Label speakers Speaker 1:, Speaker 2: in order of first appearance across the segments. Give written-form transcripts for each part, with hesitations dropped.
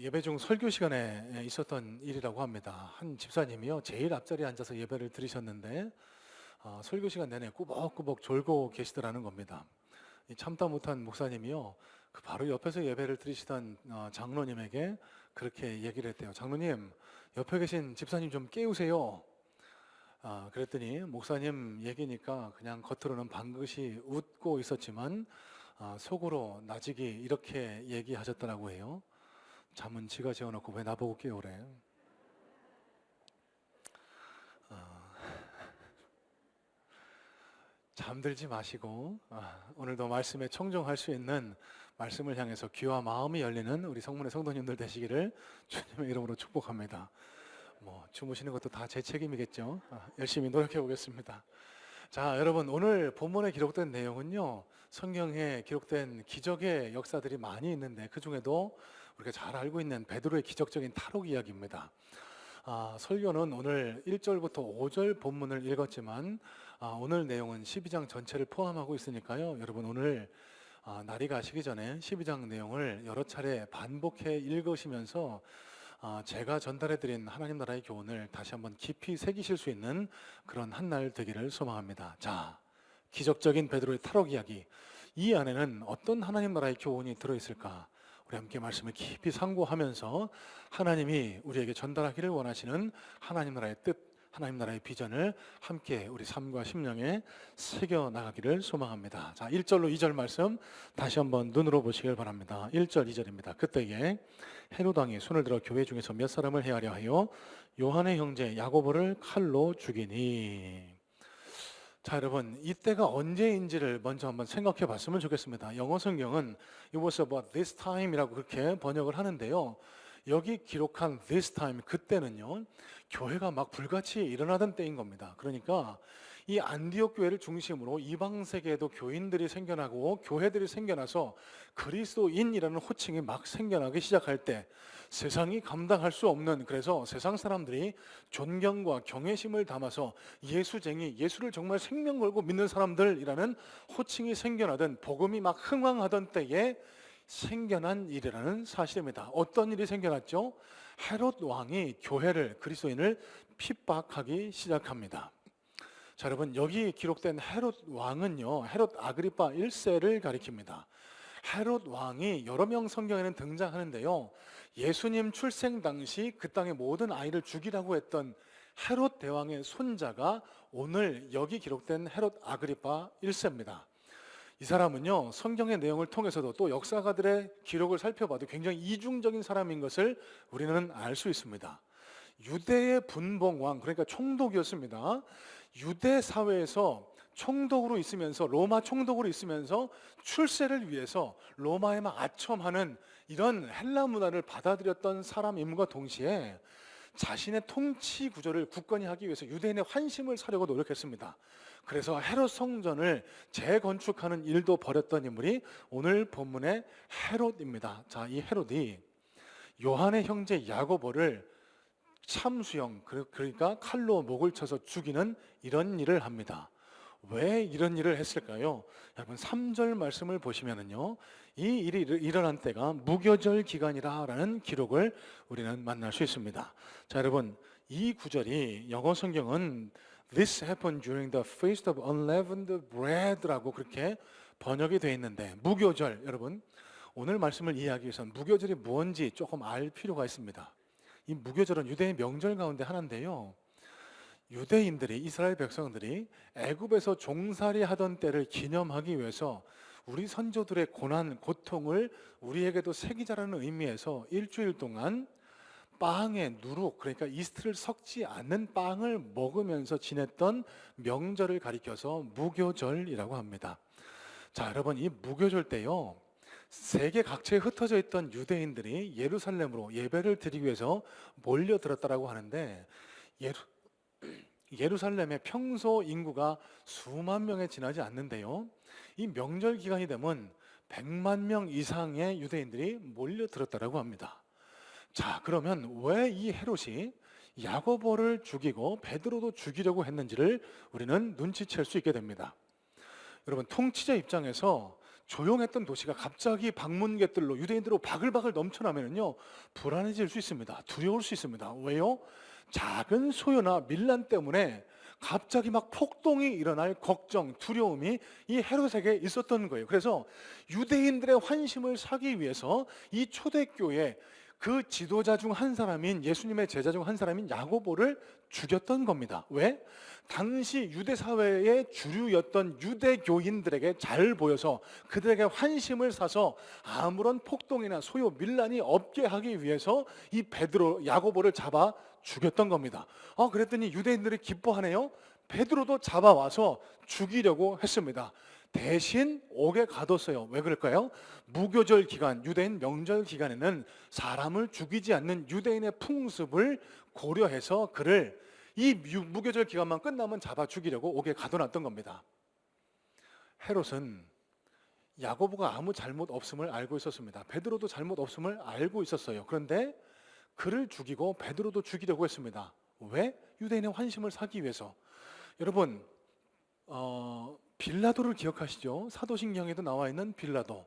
Speaker 1: 예배 중 설교 시간에 있었던 일이라고 합니다. 한 집사님이요, 제일 앞자리에 앉아서 예배를 드리셨는데 설교 시간 내내 꾸벅꾸벅 졸고 계시더라는 겁니다. 이 참다 못한 목사님이요, 그 바로 옆에서 예배를 드리시던 장로님에게 그렇게 얘기를 했대요. 장로님, 옆에 계신 집사님 좀 깨우세요. 그랬더니 목사님 얘기니까 그냥 겉으로는 방긋이 웃고 있었지만 속으로 나직이 이렇게 얘기하셨더라고 해요. 잠은 지가 재워놓고 왜 나보고 깨우래? 잠들지 마시고 오늘도 말씀에 청종할 수 있는 말씀을 향해서 귀와 마음이 열리는 우리 성문의 성도님들 되시기를 주님의 이름으로 축복합니다. 주무시는 것도 다 제 책임이겠죠. 열심히 노력해 보겠습니다. 자, 여러분, 오늘 본문에 기록된 내용은요, 성경에 기록된 기적의 역사들이 많이 있는데 그 중에도 우리가 잘 알고 있는 베드로의 기적적인 탈옥 이야기입니다. 설교는 오늘 1절부터 5절 본문을 읽었지만 오늘 내용은 12장 전체를 포함하고 있으니까요, 여러분 오늘 날이 가시기 전에 12장 내용을 여러 차례 반복해 읽으시면서 제가 전달해드린 하나님 나라의 교훈을 다시 한번 깊이 새기실 수 있는 그런 한 날 되기를 소망합니다. 자, 기적적인 베드로의 탈옥 이야기, 이 안에는 어떤 하나님 나라의 교훈이 들어있을까? 우리 함께 말씀을 깊이 상고하면서 하나님이 우리에게 전달하기를 원하시는 하나님 나라의 뜻, 하나님 나라의 비전을 함께 우리 삶과 심령에 새겨 나가기를 소망합니다. 자, 1절로 2절 말씀 다시 한번 눈으로 보시길 바랍니다. 1절, 2절입니다. 그때에 헤롯 왕이 손을 들어 교회 중에서 몇 사람을 해하려 하여 요한의 형제 야고보를 칼로 죽이니. 자, 여러분, 이때가 언제인지를 먼저 한번 생각해 봤으면 좋겠습니다. 영어 성경은 It was about this time이라고 그렇게 번역을 하는데요, 여기 기록한 this time, 그때는요, 교회가 막 불같이 일어나던 때인 겁니다. 그러니까 이 안디옥 교회를 중심으로 이방 세계에도 교인들이 생겨나고 교회들이 생겨나서 그리스도인이라는 호칭이 막 생겨나기 시작할 때, 세상이 감당할 수 없는, 그래서 세상 사람들이 존경과 경외심을 담아서 예수쟁이, 예수를 정말 생명 걸고 믿는 사람들이라는 호칭이 생겨나던, 복음이 막 흥왕하던 때에 생겨난 일이라는 사실입니다. 어떤 일이 생겨났죠? 헤롯 왕이 교회를, 그리스도인을 핍박하기 시작합니다. 자, 여러분, 여기 기록된 헤롯 왕은요, 헤롯 아그리파 1세를 가리킵니다. 헤롯 왕이 여러 명 성경에는 등장하는데요, 예수님 출생 당시 그 땅의 모든 아이를 죽이라고 했던 헤롯 대왕의 손자가 오늘 여기 기록된 헤롯 아그리파 1세입니다. 이 사람은요, 성경의 내용을 통해서도 또 역사가들의 기록을 살펴봐도 굉장히 이중적인 사람인 것을 우리는 알 수 있습니다. 유대의 분봉왕, 그러니까 총독이었습니다. 유대 사회에서 총독으로 있으면서, 로마 총독으로 있으면서 출세를 위해서 로마에만 아첨하는 이런 헬라 문화를 받아들였던 사람임과 동시에 자신의 통치 구조를 굳건히 하기 위해서 유대인의 환심을 사려고 노력했습니다. 그래서 헤롯 성전을 재건축하는 일도 벌였던 인물이 오늘 본문의 헤롯입니다. 자, 이 헤롯이 요한의 형제 야고보를 참수형, 그러니까 칼로 목을 쳐서 죽이는 이런 일을 합니다. 왜 이런 일을 했을까요? 여러분, 3절 말씀을 보시면은요, 이 일이 일어난 때가 무교절 기간이라는 기록을 우리는 만날 수 있습니다. 자, 여러분, 이 구절이 영어 성경은 This happened during the feast of unleavened bread라고 그렇게 번역이 되어 있는데, 무교절, 여러분, 오늘 말씀을 이해하기 위해서는 무교절이 무엇인지 조금 알 필요가 있습니다. 이 무교절은 유대의 명절 가운데 하나인데요, 유대인들이, 이스라엘 백성들이 애굽에서 종살이 하던 때를 기념하기 위해서 우리 선조들의 고난, 고통을 우리에게도 새기자라는 의미에서 일주일 동안 빵에 누룩, 그러니까 이스트를 섞지 않는 빵을 먹으면서 지냈던 명절을 가리켜서 무교절이라고 합니다. 자, 여러분, 이 무교절 때요, 세계 각지에 흩어져 있던 유대인들이 예루살렘으로 예배를 드리기 위해서 몰려들었다라고 하는데, 예루살렘의 평소 인구가 수만 명에 지나지 않는데요, 이 명절 기간이 되면 100만 명 이상의 유대인들이 몰려들었다라고 합니다. 자, 그러면 왜 이 헤롯이 야고보를 죽이고 베드로도 죽이려고 했는지를 우리는 눈치챌 수 있게 됩니다. 여러분, 통치자 입장에서 조용했던 도시가 갑자기 방문객들로 유대인들로 바글바글 넘쳐나면요 불안해질 수 있습니다. 두려울 수 있습니다. 왜요? 작은 소요나 밀란 때문에 갑자기 막 폭동이 일어날 걱정, 두려움이 이 헤롯에게 있었던 거예요. 그래서 유대인들의 환심을 사기 위해서 이 초대교회 그 지도자 중 한 사람인, 예수님의 제자 중 한 사람인 야고보를 죽였던 겁니다. 왜? 당시 유대 사회의 주류였던 유대교인들에게 잘 보여서 그들에게 환심을 사서 아무런 폭동이나 소요, 밀란이 없게 하기 위해서 이 베드로, 야고보를 잡아 죽였던 겁니다. 그랬더니 유대인들이 기뻐하네요. 베드로도 잡아와서 죽이려고 했습니다. 대신 옥에 가뒀어요. 왜 그럴까요? 무교절 기간, 유대인 명절 기간에는 사람을 죽이지 않는 유대인의 풍습을 고려해서 그를 이 무교절 기간만 끝나면 잡아 죽이려고 옥에 가둬놨던 겁니다. 헤롯은 야고보가 아무 잘못 없음을 알고 있었습니다. 베드로도 잘못 없음을 알고 있었어요. 그런데 그를 죽이고 베드로도 죽이려고 했습니다. 왜? 유대인의 환심을 사기 위해서. 여러분, 빌라도를 기억하시죠? 사도신경에도 나와 있는 빌라도.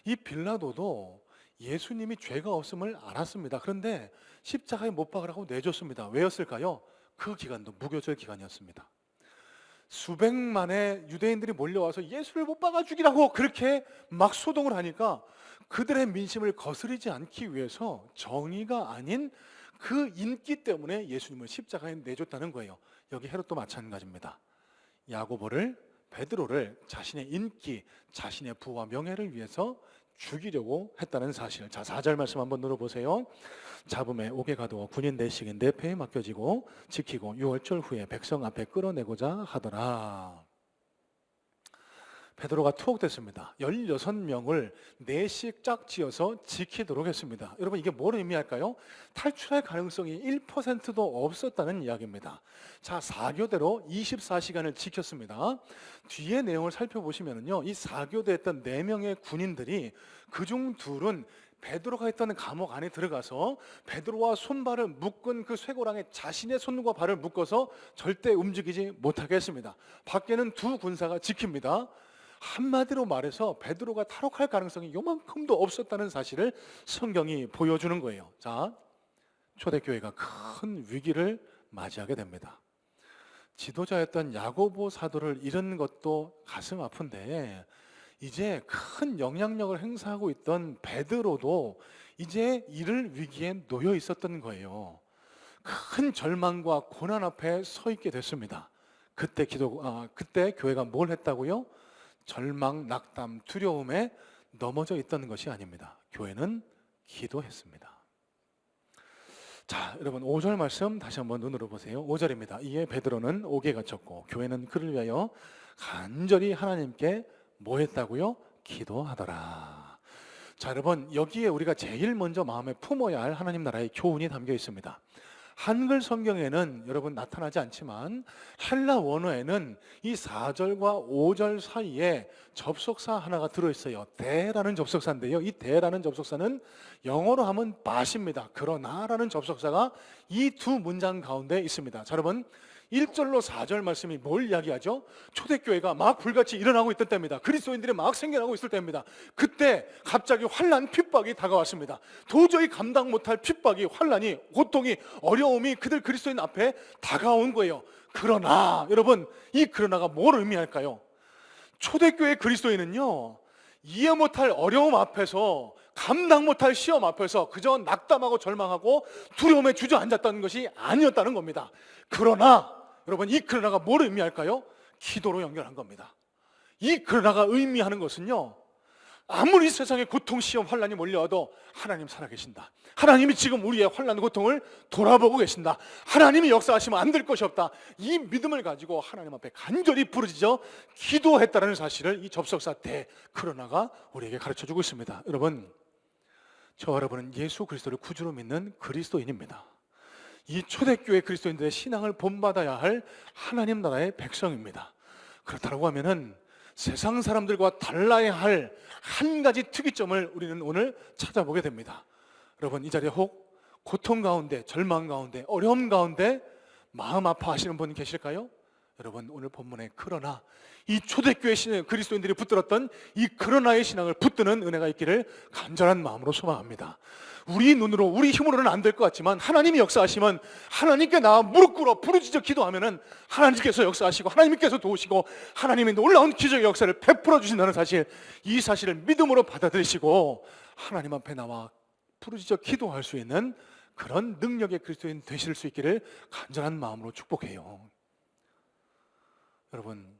Speaker 1: 이 빌라도도 예수님이 죄가 없음을 알았습니다. 그런데 십자가에 못 박으라고 내줬습니다. 왜였을까요? 그 기간도 무교절 기간이었습니다. 수백만의 유대인들이 몰려와서 예수를 못 박아 죽이라고 그렇게 막 소동을 하니까 그들의 민심을 거스르지 않기 위해서 정의가 아닌 그 인기 때문에 예수님을 십자가에 내줬다는 거예요. 여기 헤롯도 마찬가지입니다. 야고보를, 베드로를 자신의 인기, 자신의 부와 명예를 위해서 죽이려고 했다는 사실. 자, 4절 말씀 한번 눌러보세요. 잡음에 옥에 가두어 군인 대식인 내 패에 맡겨지고 지키고 6월절 후에 백성 앞에 끌어내고자 하더라. 베드로가 투옥됐습니다. 16명을 4씩 짝지어서 지키도록 했습니다. 여러분, 이게 뭘 의미할까요? 탈출할 가능성이 1%도 없었다는 이야기입니다. 자, 4교대로 24시간을 지켰습니다. 뒤에 내용을 살펴보시면요, 이 4교대 했던 4명의 군인들이 그중 둘은 베드로가 있던 감옥 안에 들어가서 베드로와 손발을 묶은 그 쇠고랑에 자신의 손과 발을 묶어서 절대 움직이지 못하게 했습니다. 밖에는 두 군사가 지킵니다. 한마디로 말해서 베드로가 탈옥할 가능성이 요만큼도 없었다는 사실을 성경이 보여주는 거예요. 자, 초대교회가 큰 위기를 맞이하게 됩니다. 지도자였던 야고보 사도를 잃은 것도 가슴 아픈데 이제 큰 영향력을 행사하고 있던 베드로도 이제 이를 위기에 놓여 있었던 거예요. 큰 절망과 고난 앞에 서 있게 됐습니다. 그때 교회가 뭘 했다고요? 절망, 낙담, 두려움에 넘어져 있던 것이 아닙니다. 교회는 기도했습니다. 자, 여러분 5절 말씀 다시 한번 눈으로 보세요. 5절입니다. 이에 베드로는 옥에 갇혔고 교회는 그를 위하여 간절히 하나님께 뭐 했다고요? 기도하더라. 자, 여러분, 여기에 우리가 제일 먼저 마음에 품어야 할 하나님 나라의 교훈이 담겨 있습니다. 한글 성경에는 여러분 나타나지 않지만 헬라 원어에는 이 4절과 5절 사이에 접속사 하나가 들어있어요. 대라는 접속사인데요, 이 대라는 접속사는 영어로 하면 but입니다. 그러나라는 접속사가 이 두 문장 가운데 있습니다. 자, 여러분, 1절로 4절 말씀이 뭘 이야기하죠? 초대교회가 막 불같이 일어나고 있던 때입니다. 그리스도인들이 막 생겨나고 있을 때입니다. 그때 갑자기 환난, 핍박이 다가왔습니다. 도저히 감당 못할 핍박이, 환난이, 고통이, 어려움이 그들 그리스도인 앞에 다가온 거예요. 그러나 여러분, 이 그러나가 뭘 의미할까요? 초대교회 그리스도인은요, 이해 못할 어려움 앞에서, 감당 못할 시험 앞에서 그저 낙담하고 절망하고 두려움에 주저앉았다는 것이 아니었다는 겁니다. 그러나 여러분, 이 그러나가 뭘 의미할까요? 기도로 연결한 겁니다. 이 그러나가 의미하는 것은요, 아무리 세상에 고통, 시험, 환난이 몰려와도 하나님 살아계신다. 하나님이 지금 우리의 환난, 고통을 돌아보고 계신다. 하나님이 역사하시면 안 될 것이 없다. 이 믿음을 가지고 하나님 앞에 간절히 부르짖어 기도했다는 사실을 이 접속사 대 그러나가 우리에게 가르쳐주고 있습니다. 여러분, 저와 여러분은 예수 그리스도를 구주로 믿는 그리스도인입니다. 이 초대교회 그리스도인들의 신앙을 본받아야 할 하나님 나라의 백성입니다. 그렇다고 하면은 세상 사람들과 달라야 할 한 가지 특이점을 우리는 오늘 찾아보게 됩니다. 여러분, 이 자리에 혹 고통 가운데, 절망 가운데, 어려움 가운데 마음 아파하시는 분 계실까요? 여러분, 오늘 본문에 그러나, 이 초대교회 그리스도인들이 붙들었던 이 그러나의 신앙을 붙드는 은혜가 있기를 간절한 마음으로 소망합니다. 우리 눈으로, 우리 힘으로는 안 될 것 같지만 하나님이 역사하시면, 하나님께 나 무릎 꿇어 부르짖어 기도하면은 하나님께서 역사하시고 하나님께서 도우시고 하나님이 놀라운 기적의 역사를 베풀어 주신다는 사실, 이 사실을 믿음으로 받아들이시고 하나님 앞에 나와 부르짖어 기도할 수 있는 그런 능력의 그리스도인 되실 수 있기를 간절한 마음으로 축복해요. 여러분,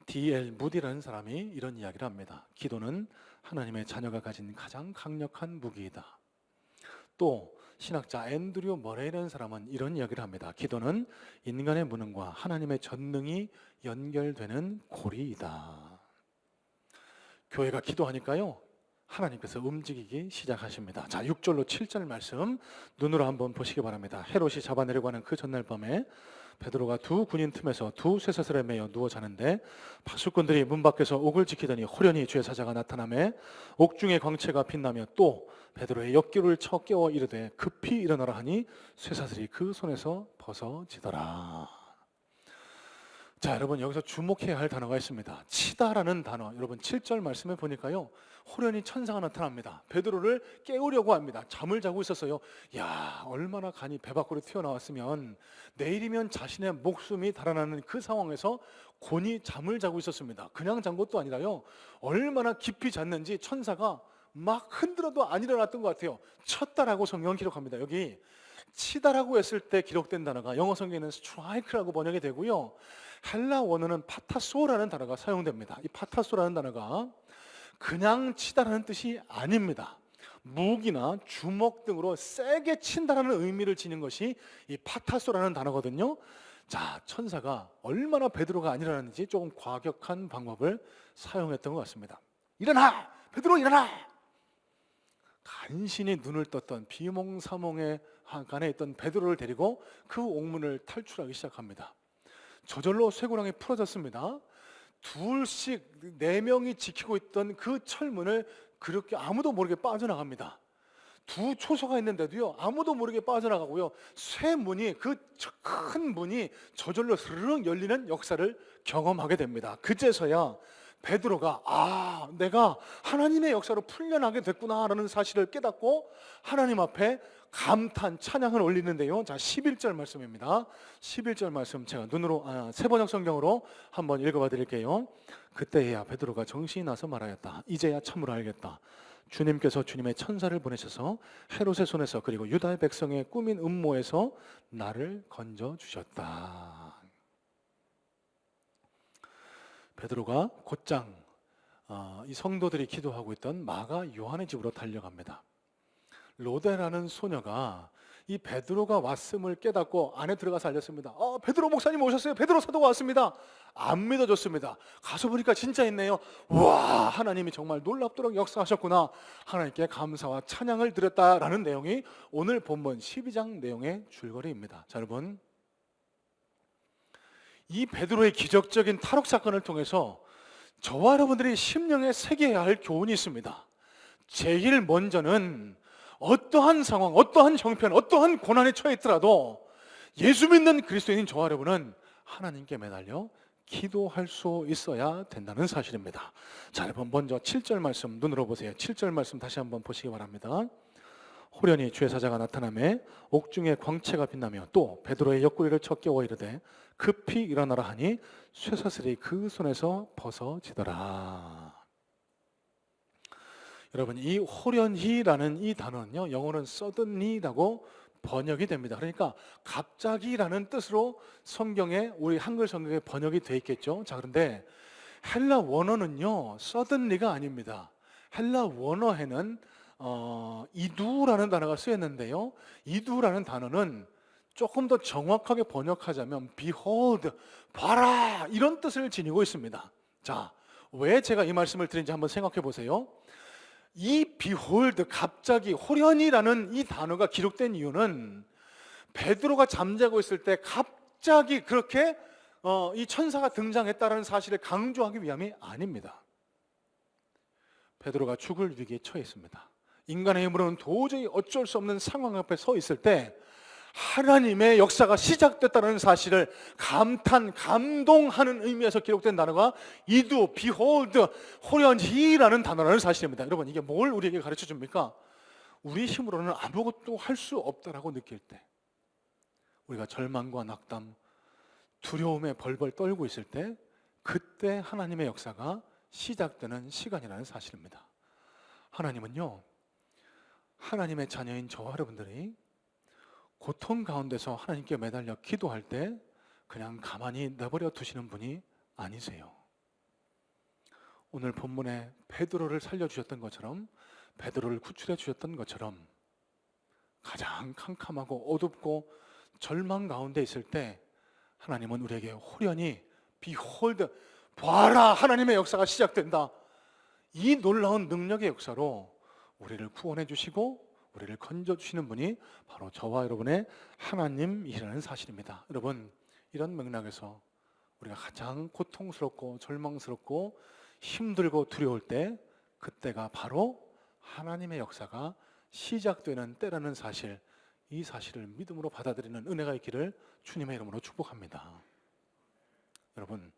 Speaker 1: D.L. 무디라는 사람이 이런 이야기를 합니다. 기도는 하나님의 자녀가 가진 가장 강력한 무기이다. 또 신학자 앤드류 머레이라는 사람은 이런 이야기를 합니다. 기도는 인간의 무능과 하나님의 전능이 연결되는 고리이다. 교회가 기도하니까요, 하나님께서 움직이기 시작하십니다. 자, 6절로 7절 말씀 눈으로 한번 보시기 바랍니다. 헤롯이 잡아내려고 하는 그 전날 밤에 베드로가 두 군인 틈에서 두 쇠사슬에 매여 누워 자는데 파수꾼들이 문 밖에서 옥을 지키더니 호련히 주의 사자가 나타나매 옥중의 광채가 빛나며 또 베드로의 옆구리를 쳐 깨워 이르되 급히 일어나라 하니 쇠사슬이 그 손에서 벗어지더라. 자, 여러분, 여기서 주목해야 할 단어가 있습니다. 치다라는 단어. 여러분, 7절 말씀에 보니까요, 호련히 천사가 나타납니다. 베드로를 깨우려고 합니다. 잠을 자고 있었어요. 야, 얼마나 간이 배 밖으로 튀어나왔으면 내일이면 자신의 목숨이 달아나는 그 상황에서 곤히 잠을 자고 있었습니다. 그냥 잔 것도 아니라요, 얼마나 깊이 잤는지 천사가 막 흔들어도 안 일어났던 것 같아요. 쳤다라고 성경은 기록합니다. 여기 치다라고 했을 때 기록된 단어가 영어 성경에는 strike라고 번역이 되고요, 헬라 원어는 파타소라는 단어가 사용됩니다. 이 파타소라는 단어가 그냥 치다라는 뜻이 아닙니다. 무기나 주먹 등으로 세게 친다라는 의미를 지닌 것이 이 파타소라는 단어거든요. 자, 천사가 얼마나 베드로가 안 일어났는지 조금 과격한 방법을 사용했던 것 같습니다. 일어나! 베드로 일어나! 간신히 눈을 떴던 비몽사몽의 한간에 있던 베드로를 데리고 그 옥문을 탈출하기 시작합니다. 저절로 쇠고랑이 풀어졌습니다. 둘씩 4명이 지키고 있던 그 철문을 그렇게 아무도 모르게 빠져나갑니다. 두 초소가 있는데도요, 아무도 모르게 빠져나가고요, 쇠문이, 그 큰 문이 저절로 스르륵 열리는 역사를 경험하게 됩니다. 그제서야 베드로가 내가 하나님의 역사로 풀려나게 됐구나라는 사실을 깨닫고 하나님 앞에 감탄, 찬양을 올리는데요. 자, 11절 말씀입니다. 11절 말씀 제가 눈으로 세번역 성경으로 한번 읽어봐 드릴게요. 그때야 베드로가 정신이 나서 말하였다. 이제야 참으로 알겠다. 주님께서 주님의 천사를 보내셔서 헤롯의 손에서 그리고 유다의 백성의 꾸민 음모에서 나를 건져 주셨다. 베드로가 곧장 이 성도들이 기도하고 있던 마가 요한의 집으로 달려갑니다. 로데라는 소녀가 이 베드로가 왔음을 깨닫고 안에 들어가서 알렸습니다. 베드로 목사님 오셨어요. 베드로 사도가 왔습니다. 안 믿어줬습니다. 가서 보니까 진짜 있네요. 와, 하나님이 정말 놀랍도록 역사하셨구나. 하나님께 감사와 찬양을 드렸다라는 내용이 오늘 본문 12장 내용의 줄거리입니다. 자, 여러분, 이 베드로의 기적적인 탈옥 사건을 통해서 저와 여러분들이 심령에 새겨야 할 교훈이 있습니다. 제일 먼저는 어떠한 상황, 어떠한 형편, 어떠한 고난에 처해 있더라도 예수 믿는 그리스도인인 저와 여러분은 하나님께 매달려 기도할 수 있어야 된다는 사실입니다. 자, 여러분, 먼저 7절 말씀 눈으로 보세요. 7절 말씀 다시 한번 보시기 바랍니다. 호련히 주의 사자가 나타나매 옥중에 광채가 빛나며 또 베드로의 옆구리를 쳐 깨워 이르되 급히 일어나라 하니 쇠사슬이 그 손에서 벗어지더라. 여러분, 이 호련히라는 이 단어는요, 영어는 suddenly라고 번역이 됩니다. 그러니까 갑자기라는 뜻으로 성경에, 우리 한글 성경에 번역이 돼 있겠죠. 자, 그런데 헬라 원어는요, suddenly가 아닙니다. 헬라 원어에는 이두라는 단어가 쓰였는데요, 이두라는 단어는 조금 더 정확하게 번역하자면 behold, 봐라, 이런 뜻을 지니고 있습니다. 자, 왜 제가 이 말씀을 드린지 한번 생각해 보세요. 이 behold, 갑자기, 호련히라는 이 단어가 기록된 이유는 베드로가 잠자고 있을 때 갑자기 그렇게 이 천사가 등장했다는 사실을 강조하기 위함이 아닙니다. 베드로가 죽을 위기에 처해 있습니다. 인간의 힘으로는 도저히 어쩔 수 없는 상황 앞에 서 있을 때 하나님의 역사가 시작됐다는 사실을 감동하는 의미에서 기록된 단어가 이두, behold, 호련히라는 단어라는 사실입니다. 여러분, 이게 뭘 우리에게 가르쳐 줍니까? 우리 힘으로는 아무것도 할 수 없다라고 느낄 때, 우리가 절망과 낙담, 두려움에 벌벌 떨고 있을 때, 그때 하나님의 역사가 시작되는 시간이라는 사실입니다. 하나님은요, 하나님의 자녀인 저와 여러분들이 고통 가운데서 하나님께 매달려 기도할 때 그냥 가만히 내버려 두시는 분이 아니세요. 오늘 본문에 베드로를 살려주셨던 것처럼, 베드로를 구출해 주셨던 것처럼, 가장 캄캄하고 어둡고 절망 가운데 있을 때 하나님은 우리에게 호련히 behold, 봐라, 하나님의 역사가 시작된다, 이 놀라운 능력의 역사로 우리를 구원해 주시고 우리를 건져주시는 분이 바로 저와 여러분의 하나님이라는 사실입니다. 여러분, 이런 맥락에서 우리가 가장 고통스럽고 절망스럽고 힘들고 두려울 때, 그때가 바로 하나님의 역사가 시작되는 때라는 사실, 이 사실을 믿음으로 받아들이는 은혜가 있기를 주님의 이름으로 축복합니다. 여러분,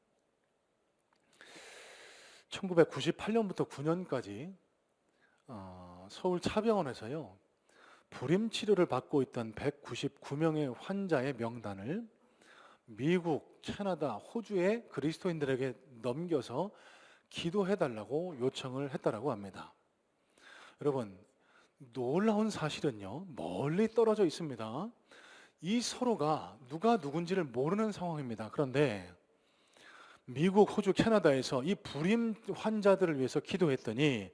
Speaker 1: 1998년부터 9년까지 서울 차병원에서요, 불임 치료를 받고 있던 199명의 환자의 명단을 미국, 캐나다, 호주의 그리스도인들에게 넘겨서 기도해달라고 요청을 했다라고 합니다. 여러분, 놀라운 사실은요, 멀리 떨어져 있습니다. 이 서로가 누가 누군지를 모르는 상황입니다. 그런데 미국, 호주, 캐나다에서 이 불임 환자들을 위해서 기도했더니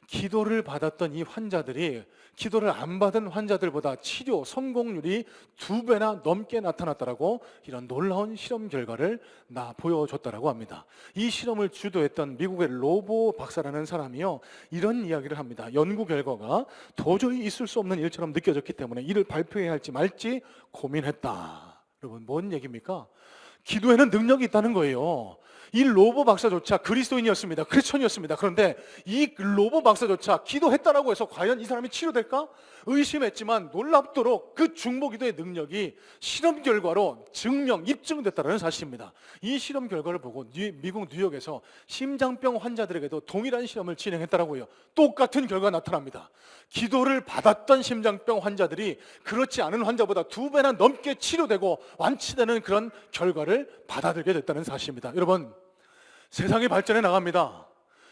Speaker 1: 기도를 받았던 이 환자들이 기도를 안 받은 환자들보다 치료 성공률이 2배나 넘게 나타났다라고, 이런 놀라운 실험 결과를 보여줬다라고 합니다. 이 실험을 주도했던 미국의 로보 박사라는 사람이요, 이런 이야기를 합니다. 연구 결과가 도저히 있을 수 없는 일처럼 느껴졌기 때문에 이를 발표해야 할지 말지 고민했다. 여러분, 뭔 얘기입니까? 기도에는 능력이 있다는 거예요. 이 로보 박사조차 그리스도인이었습니다. 크리스천이었습니다. 그런데 이 로보 박사조차 기도했다라고 해서 과연 이 사람이 치료될까? 의심했지만 놀랍도록 그 중보기도의 능력이 실험 결과로 입증됐다는 사실입니다. 이 실험 결과를 보고 미국 뉴욕에서 심장병 환자들에게도 동일한 실험을 진행했다라고요. 똑같은 결과가 나타납니다. 기도를 받았던 심장병 환자들이 그렇지 않은 환자보다 2배나 넘게 치료되고 완치되는 그런 결과를 받아들게 됐다는 사실입니다. 여러분, 세상이 발전해 나갑니다.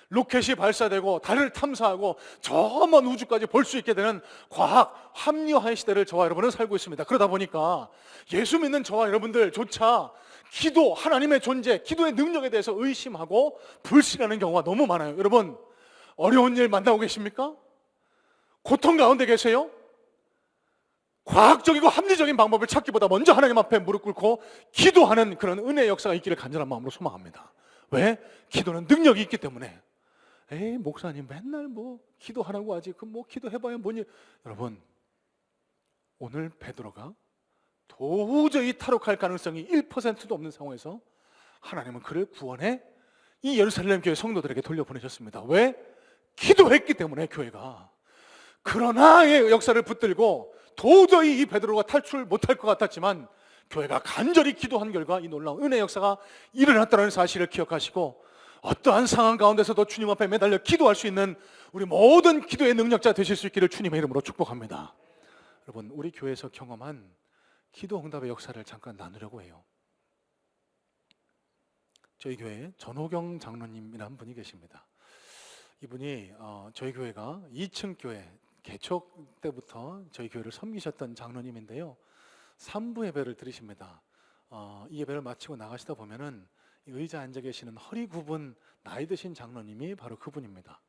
Speaker 1: 로켓이 발사되고 달을 탐사하고 저 먼 우주까지 볼 수 있게 되는 과학 합리화의 시대를 저와 여러분은 살고 있습니다. 그러다 보니까 예수 믿는 저와 여러분들조차 기도, 하나님의 존재, 기도의 능력에 대해서 의심하고 불신하는 경우가 너무 많아요. 여러분, 어려운 일 만나고 계십니까? 고통 가운데 계세요? 과학적이고 합리적인 방법을 찾기보다 먼저 하나님 앞에 무릎 꿇고 기도하는 그런 은혜의 역사가 있기를 간절한 마음으로 소망합니다. 왜? 기도는 능력이 있기 때문에. 에이, 목사님 맨날 뭐 기도하라고 하지, 그 뭐 기도해봐야 뭐니. 여러분, 오늘 베드로가 도저히 탈옥할 가능성이 1%도 없는 상황에서 하나님은 그를 구원해 이 예루살렘 교회 성도들에게 돌려보내셨습니다. 왜? 기도했기 때문에. 교회가 그러나의 역사를 붙들고 도저히 이 베드로가 탈출 못할 것 같았지만 교회가 간절히 기도한 결과 이 놀라운 은혜의 역사가 일어났다는 사실을 기억하시고, 어떠한 상황 가운데서도 주님 앞에 매달려 기도할 수 있는 우리 모든 기도의 능력자 되실 수 있기를 주님의 이름으로 축복합니다. 여러분, 우리 교회에서 경험한 기도 응답의 역사를 잠깐 나누려고 해요. 저희 교회에 전호경 장로님이라는 분이 계십니다. 이분이 저희 교회가 2층 교회 개척 때부터 저희 교회를 섬기셨던 장로님인데요, 3부 예배를 드리십니다. 이 예배를 마치고 나가시다 보면은 의자 앉아 계시는 허리 굽은 나이 드신 장로님이 바로 그분입니다.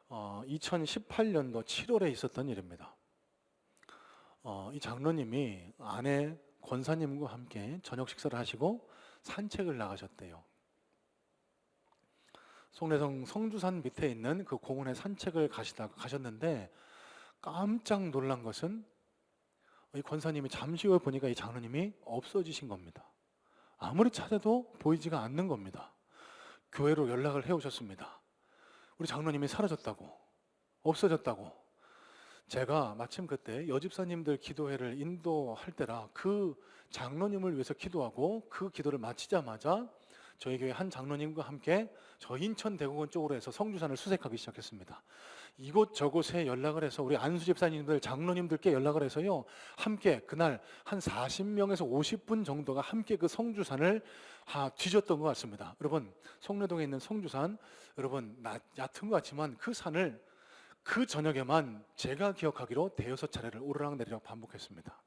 Speaker 1: 2018년도 7월에 있었던 일입니다. 이 장로님이 아내 권사님과 함께 저녁 식사를 하시고 산책을 나가셨대요. 송내성 성주산 밑에 있는 그 공원에 산책을 가셨는데 깜짝 놀란 것은 이 권사님이 잠시 후에 보니까 이 장로님이 없어지신 겁니다. 아무리 찾아도 보이지가 않는 겁니다. 교회로 연락을 해오셨습니다. 우리 장로님이 사라졌다고, 없어졌다고. 제가 마침 그때 여집사님들 기도회를 인도할 때라 그 장로님을 위해서 기도하고 그 기도를 마치자마자 저희 교회 한 장로님과 함께 저 인천 대공원 쪽으로 해서 성주산을 수색하기 시작했습니다. 이곳저곳에 연락을 해서 우리 안수 집사님들 장로님들께 연락을 해서요, 함께 그날 한 40명에서 50분 정도가 함께 그 성주산을 뒤졌던 것 같습니다. 여러분, 송내동에 있는 성주산, 여러분 얕은 것 같지만 그 산을 그 저녁에만 제가 기억하기로 대여섯 차례를 오르락내리락 반복했습니다.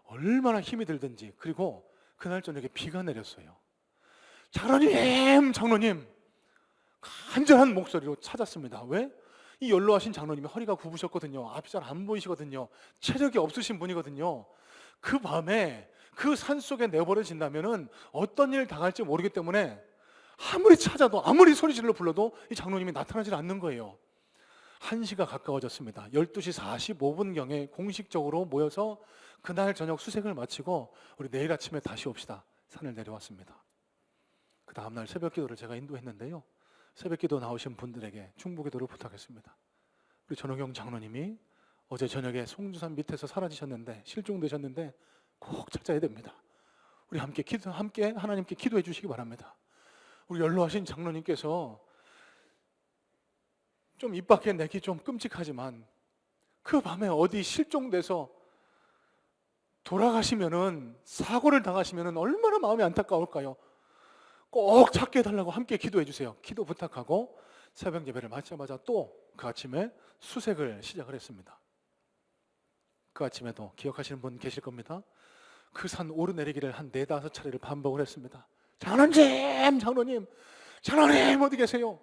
Speaker 1: 얼마나 힘이 들든지. 그리고 그날 저녁에 비가 내렸어요. 장로님 간절한 목소리로 찾았습니다. 왜? 이 연로하신 장로님이 허리가 굽으셨거든요. 앞이 잘 안 보이시거든요. 체력이 없으신 분이거든요. 그 밤에 그 산속에 내버려진다면은 어떤 일 당할지 모르기 때문에 아무리 찾아도, 아무리 소리질러 불러도 이 장로님이 나타나질 않는 거예요. 1시가 가까워졌습니다. 12시 45분경에 공식적으로 모여서 그날 저녁 수색을 마치고 우리 내일 아침에 다시 옵시다. 산을 내려왔습니다. 그 다음날 새벽 기도를 제가 인도했는데요, 새벽 기도 나오신 분들에게 중보기도를 부탁했습니다. 우리 전호경 장로님이 어제 저녁에 송주산 밑에서 사라지셨는데, 실종되셨는데 꼭 찾아야 됩니다. 우리 함께 하나님께 기도해 주시기 바랍니다. 우리 연로하신 장로님께서 좀 입 밖에 내기 좀 끔찍하지만 그 밤에 어디 실종돼서 돌아가시면은, 사고를 당하시면은 얼마나 마음이 안타까울까요? 꼭 찾게 해달라고 함께 기도해 주세요. 기도 부탁하고 새벽 예배를 마치자마자 또 그 아침에 수색을 시작을 했습니다. 그 아침에도 기억하시는 분 계실 겁니다. 그 산 오르내리기를 한 4-5차례를 반복을 했습니다. 장로님 어디 계세요?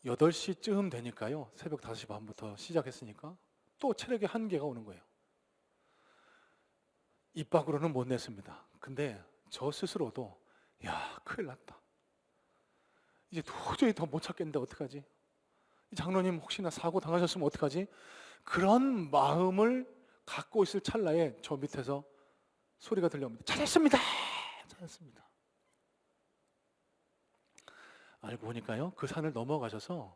Speaker 1: 8시쯤 되니까요, 새벽 5시 반부터 시작했으니까 또 체력의 한계가 오는 거예요. 입 밖으로는 못 냈습니다. 근데 저 스스로도 큰일 났다, 이제 도저히 더 못 찾겠는데 어떡하지? 이 장로님 혹시나 사고 당하셨으면 어떡하지? 그런 마음을 갖고 있을 찰나에 저 밑에서 소리가 들려옵니다. 찾았습니다. 알고 보니까요, 그 산을 넘어가셔서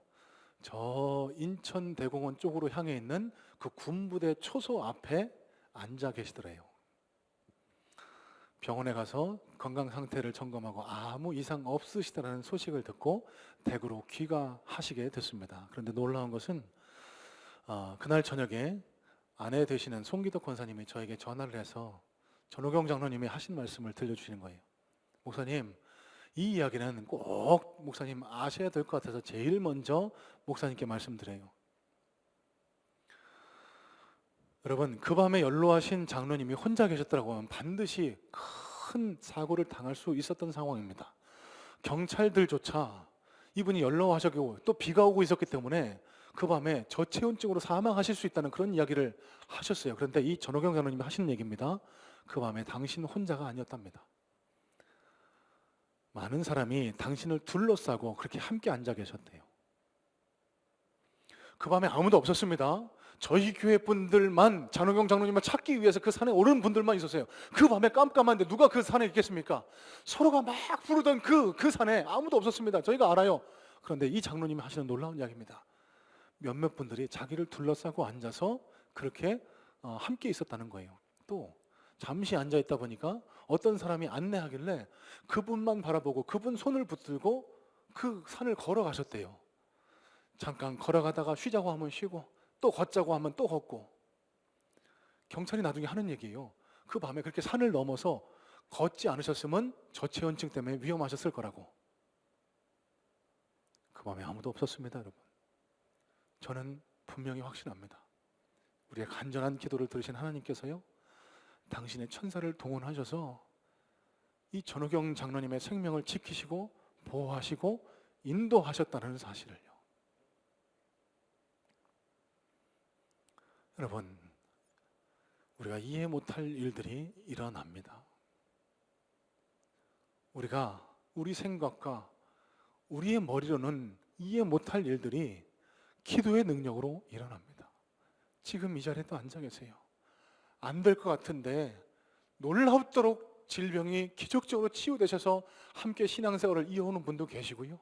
Speaker 1: 저 인천 대공원 쪽으로 향해 있는 그 군부대 초소 앞에 앉아 계시더래요. 병원에 가서 건강 상태를 점검하고 아무 이상 없으시다라는 소식을 듣고 댁으로 귀가하시게 됐습니다. 그런데 놀라운 것은 그날 저녁에 아내 되시는 송기덕 권사님이 저에게 전화를 해서 전호경 장로님이 하신 말씀을 들려주시는 거예요. 목사님, 이 이야기는 꼭 목사님 아셔야 될 것 같아서 제일 먼저 목사님께 말씀드려요. 여러분, 그 밤에 연로하신 장로님이 혼자 계셨더라고 하면 반드시 큰 사고를 당할 수 있었던 상황입니다. 경찰들조차 이분이 연로하셨고 또 비가 오고 있었기 때문에 그 밤에 저체온증으로 사망하실 수 있다는 그런 이야기를 하셨어요. 그런데 이 전호경 장로님이 하시는 얘기입니다. 그 밤에 당신 혼자가 아니었답니다. 많은 사람이 당신을 둘러싸고 그렇게 함께 앉아 계셨대요. 그 밤에 아무도 없었습니다. 저희 교회 분들만, 전호경 장로님을 찾기 위해서 그 산에 오르는 분들만 있었어요. 그 밤에 깜깜한데 누가 그 산에 있겠습니까? 서로가 막 부르던 그 산에 아무도 없었습니다. 저희가 알아요. 그런데 이 장로님이 하시는 놀라운 이야기입니다. 몇몇 분들이 자기를 둘러싸고 앉아서 그렇게 함께 있었다는 거예요. 또 잠시 앉아 있다 보니까 어떤 사람이 안내하길래 그분만 바라보고 그분 손을 붙들고 그 산을 걸어가셨대요. 잠깐 걸어가다가 쉬자고 하면 쉬고 또 걷자고 하면 또 걷고. 경찰이 나중에 하는 얘기예요. 그 밤에 그렇게 산을 넘어서 걷지 않으셨으면 저체온증 때문에 위험하셨을 거라고. 그 밤에 아무도 없었습니다, 여러분. 저는 분명히 확신합니다. 우리의 간절한 기도를 들으신 하나님께서요, 당신의 천사를 동원하셔서 이 전호경 장로님의 생명을 지키시고 보호하시고 인도하셨다는 사실을요. 여러분, 우리가 이해 못할 일들이 일어납니다. 우리가 우리 생각과 우리의 머리로는 이해 못할 일들이 기도의 능력으로 일어납니다. 지금 이 자리에도 앉아 계세요. 안 될 것 같은데 놀랍도록 질병이 기적적으로 치유되셔서 함께 신앙생활을 이어오는 분도 계시고요.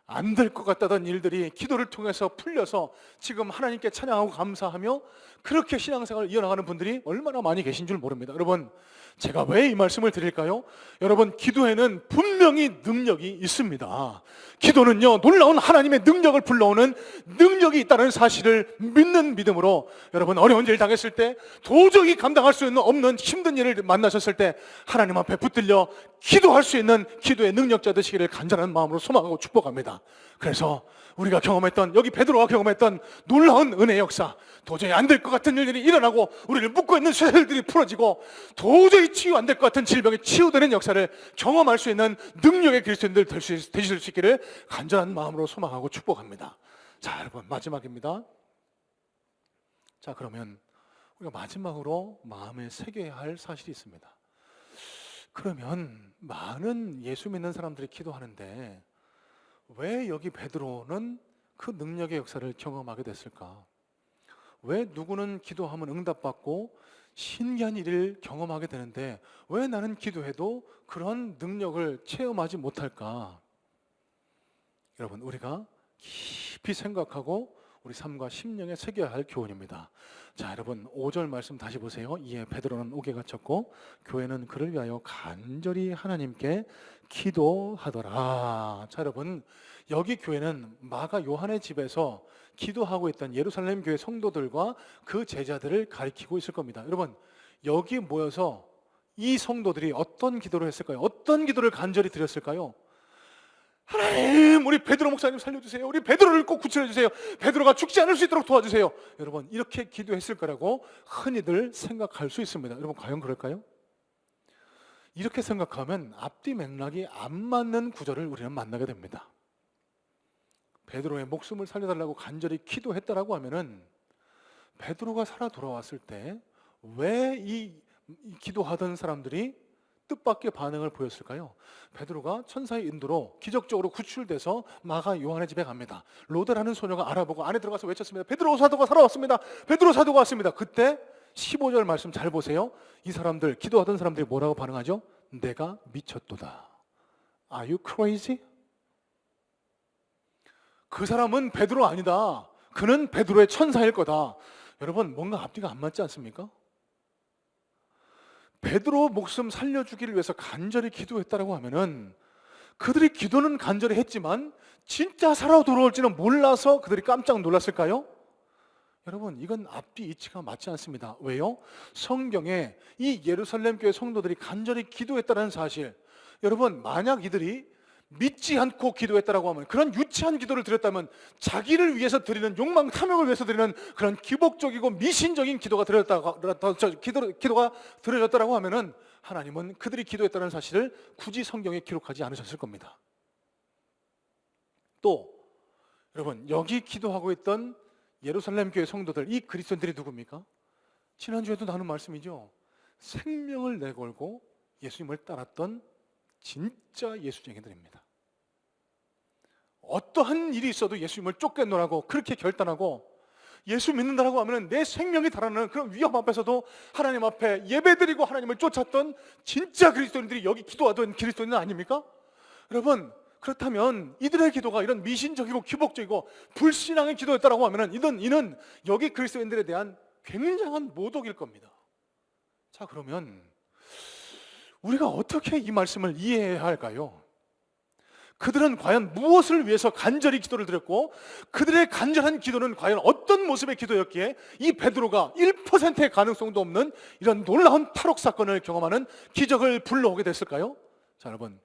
Speaker 1: 안 될 것 같다던 일들이 기도를 통해서 풀려서 지금 하나님께 찬양하고 감사하며 그렇게 신앙생활을 이어나가는 분들이 얼마나 많이 계신 줄 모릅니다. 여러분, 제가 왜 이 말씀을 드릴까요? 여러분, 기도에는 분명히 능력이 있습니다. 기도는요, 놀라운 하나님의 능력을 불러오는 능력이 있다는 사실을 믿는 믿음으로, 여러분, 어려운 일 당했을 때, 도저히 감당할 수 없는 힘든 일을 만나셨을 때 하나님 앞에 붙들려 기도할 수 있는 기도의 능력자 되시기를 간절한 마음으로 소망하고 축복합니다. 그래서 우리가 경험했던, 여기 베드로가 경험했던 놀라운 은혜의 역사, 도저히 안 될 것 같은 일들이 일어나고 우리를 묶고 있는 쇠들이 풀어지고 도저히 치유 안 될 것 같은 질병이 치유되는 역사를 경험할 수 있는 능력의 그리스도인들 되실 수 있기를 간절한 마음으로 소망하고 축복합니다. 자, 여러분, 마지막입니다. 자, 그러면 우리가 마지막으로 마음에 새겨야 할 사실이 있습니다. 그러면 많은 예수 믿는 사람들이 기도하는데 왜 여기 베드로는 그 능력의 역사를 경험하게 됐을까? 왜 누구는 기도하면 응답받고 신기한 일을 경험하게 되는데 왜 나는 기도해도 그런 능력을 체험하지 못할까? 여러분, 우리가 깊이 생각하고 우리 삶과 심령에 새겨야 할 교훈입니다. 자, 여러분, 5절 말씀 다시 보세요. 이에 베드로는 옥에 갇혔고 교회는 그를 위하여 간절히 하나님께 기도하더라. 자, 여러분, 여기 교회는 마가 요한의 집에서 기도하고 있던 예루살렘 교회 성도들과 그 제자들을 가리키고 있을 겁니다. 여러분, 여기 모여서 이 성도들이 어떤 기도를 했을까요? 어떤 기도를 간절히 드렸을까요? 하나님, 우리 베드로 목사님 살려주세요. 우리 베드로를 꼭 구출해 주세요. 베드로가 죽지 않을 수 있도록 도와주세요. 여러분, 이렇게 기도했을 거라고 흔히들 생각할 수 있습니다. 여러분, 과연 그럴까요? 이렇게 생각하면 앞뒤 맥락이 안 맞는 구절을 우리는 만나게 됩니다. 베드로의 목숨을 살려달라고 간절히 기도했다라고 하면은 베드로가 살아 돌아왔을 때 왜 이 기도하던 사람들이 뜻밖의 반응을 보였을까요? 베드로가 천사의 인도로 기적적으로 구출돼서 마가 요한의 집에 갑니다. 로데라는 소녀가 알아보고 안에 들어가서 외쳤습니다. 베드로 사도가 살아왔습니다. 베드로 사도가 왔습니다. 그때 15절 말씀 잘 보세요. 이 사람들, 기도하던 사람들이 뭐라고 반응하죠? 내가 미쳤도다. Are you crazy? 그 사람은 베드로 아니다. 그는 베드로의 천사일 거다. 여러분, 뭔가 앞뒤가 안 맞지 않습니까? 베드로 목숨 살려주기를 위해서 간절히 기도했다라고 하면은 그들이 기도는 간절히 했지만 진짜 살아 돌아올지는 몰라서 그들이 깜짝 놀랐을까요? 여러분, 이건 앞뒤 이치가 맞지 않습니다. 왜요? 성경에 이 예루살렘 교회 성도들이 간절히 기도했다는 사실, 여러분, 만약 이들이 믿지 않고 기도했다라고 하면, 그런 유치한 기도를 드렸다면, 자기를 위해서 드리는 욕망 탐욕을 위해서 드리는 그런 기복적이고 미신적인 기도가 드려졌다라고 하면은 하나님은 그들이 기도했다는 사실을 굳이 성경에 기록하지 않으셨을 겁니다. 또 여러분, 여기 기도하고 있던 예루살렘 교회 성도들, 이 그리스도인들이 누굽니까? 지난주에도 나눈 말씀이죠. 생명을 내걸고 예수님을 따랐던 진짜 예수쟁이들입니다. 어떠한 일이 있어도 예수님을 쫓겠노라고 그렇게 결단하고, 예수 믿는다라고 하면 내 생명이 달아나는 그런 위험 앞에서도 하나님 앞에 예배드리고 하나님을 쫓았던 진짜 그리스도인들이 여기 기도하던 그리스도인은 아닙니까? 여러분, 그렇다면 이들의 기도가 이런 미신적이고 기복적이고 불신앙의 기도였다라고 하면 이는 여기 그리스도인들에 대한 굉장한 모독일 겁니다. 자, 그러면 우리가 어떻게 이 말씀을 이해해야 할까요? 그들은 과연 무엇을 위해서 간절히 기도를 드렸고, 그들의 간절한 기도는 과연 어떤 모습의 기도였기에 이 베드로가 1%의 가능성도 없는 이런 놀라운 탈옥 사건을 경험하는 기적을 불러오게 됐을까요? 자, 여러분,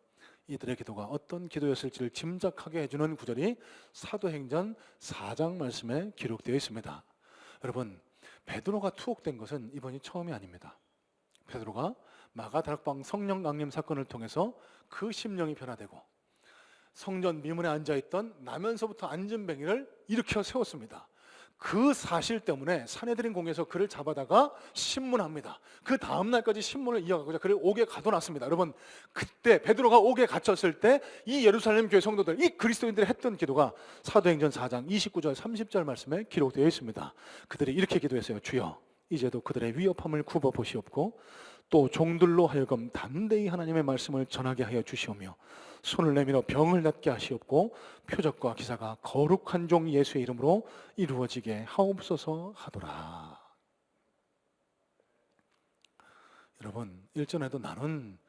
Speaker 1: 이들의 기도가 어떤 기도였을지를 짐작하게 해주는 구절이 사도행전 4장 말씀에 기록되어 있습니다. 여러분, 베드로가 투옥된 것은 이번이 처음이 아닙니다. 베드로가 마가다락방 성령 강림 사건을 통해서 그 심령이 변화되고 성전 미문에 앉아있던 나면서부터 안전뱅이를 일으켜 세웠습니다. 그 사실 때문에 사내들인 공에서 그를 잡아다가 신문합니다. 그 다음날까지 신문을 이어가고자 그를 옥에 가둬놨습니다. 여러분, 그때 베드로가 옥에 갇혔을 때 이 예루살렘 교회 성도들, 이 그리스도인들이 했던 기도가 사도행전 4장 29절 30절 말씀에 기록되어 있습니다. 그들이 이렇게 기도했어요. 주여, 이제도 그들의 위협함을 굽어 보시옵고 또 종들로 하여금 담대히 하나님의 말씀을 전하게 하여 주시오며 손을 내밀어 병을 낫게 하시옵고 표적과 기사가 거룩한 종 예수의 이름으로 이루어지게 하옵소서 하더라. 여러분, 일전에도 나눈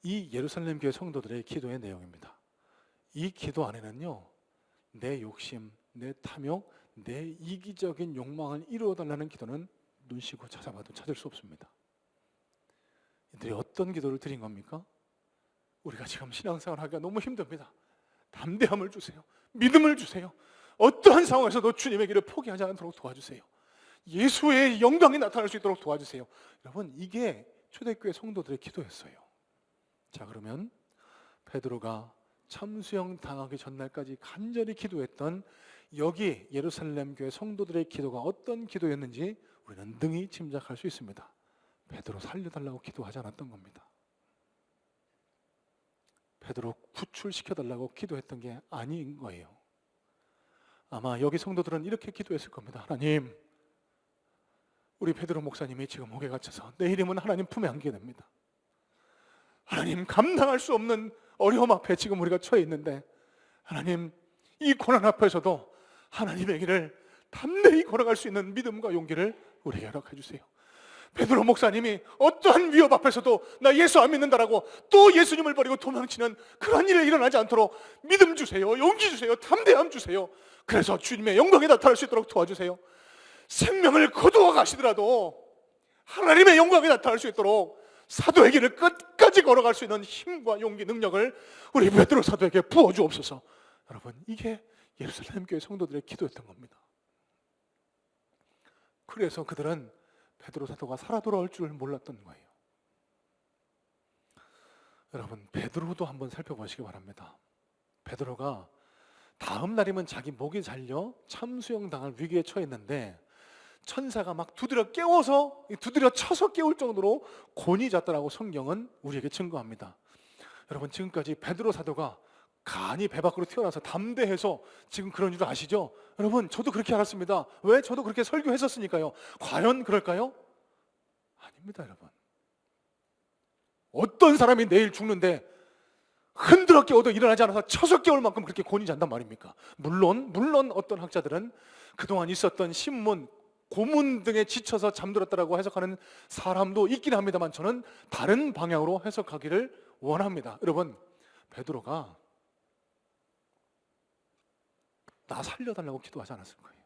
Speaker 1: 이 예루살렘 교회 성도들의 기도의 내용입니다. 이 기도 안에는요, 내 욕심, 내 탐욕, 내 이기적인 욕망을 이루어달라는 기도는 눈시고 찾아봐도 찾을 수 없습니다. 이들이 어떤 기도를 드린 겁니까? 우리가 지금 신앙생활 하기가 너무 힘듭니다. 담대함을 주세요. 믿음을 주세요. 어떠한 상황에서도 주님의 길을 포기하지 않도록 도와주세요. 예수의 영광이 나타날 수 있도록 도와주세요. 여러분, 이게 초대교회 성도들의 기도였어요. 자, 그러면 베드로가 참수형 당하기 전날까지 간절히 기도했던 여기 예루살렘 교회 성도들의 기도가 어떤 기도였는지 우리는 능히 짐작할 수 있습니다. 베드로 살려달라고 기도하지 않았던 겁니다. 베드로 구출시켜달라고 기도했던 게 아닌 거예요. 아마 여기 성도들은 이렇게 기도했을 겁니다. 하나님, 우리 베드로 목사님이 지금 옥에 갇혀서 내일이면 하나님 품에 안기게 됩니다. 하나님, 감당할 수 없는 어려움 앞에 지금 우리가 처해 있는데 하나님, 이 고난 앞에서도 하나님의 길을 담대히 걸어갈 수 있는 믿음과 용기를 우리에게 허락해 주세요. 베드로 목사님이 어떠한 위협 앞에서도 나 예수 안 믿는다라고 또 예수님을 버리고 도망치는 그런 일이 일어나지 않도록 믿음 주세요. 용기 주세요. 담대함 주세요. 그래서 주님의 영광이 나타날 수 있도록 도와주세요. 생명을 거두어 가시더라도 하나님의 영광이 나타날 수 있도록 사도의 길을 끝까지 걸어갈 수 있는 힘과 용기, 능력을 우리 베드로 사도에게 부어주옵소서. 여러분, 이게 예루살렘 교회 성도들의 기도였던 겁니다. 그래서 그들은 베드로 사도가 살아 돌아올 줄 몰랐던 거예요. 여러분, 베드로도 한번 살펴보시기 바랍니다. 베드로가 다음 날이면 자기 목이 잘려 참수형 당할 위기에 처했는데 천사가 막 두드려 쳐서 깨울 정도로 곤히 잤다라고 성경은 우리에게 증거합니다. 여러분, 지금까지 베드로 사도가 간이 배 밖으로 튀어나와서 담대해서 지금 그런 줄 아시죠? 여러분, 저도 그렇게 알았습니다. 왜? 저도 그렇게 설교했었으니까요. 과연 그럴까요? 아닙니다, 여러분. 어떤 사람이 내일 죽는데 흔들어 깨워도 일어나지 않아서 쳐서 깨울 만큼 그렇게 곤히 잔단 말입니까? 물론 어떤 학자들은 그동안 있었던 신문, 고문 등에 지쳐서 잠들었다라고 해석하는 사람도 있긴 합니다만 저는 다른 방향으로 해석하기를 원합니다. 여러분, 베드로가 나 살려달라고 기도하지 않았을 거예요.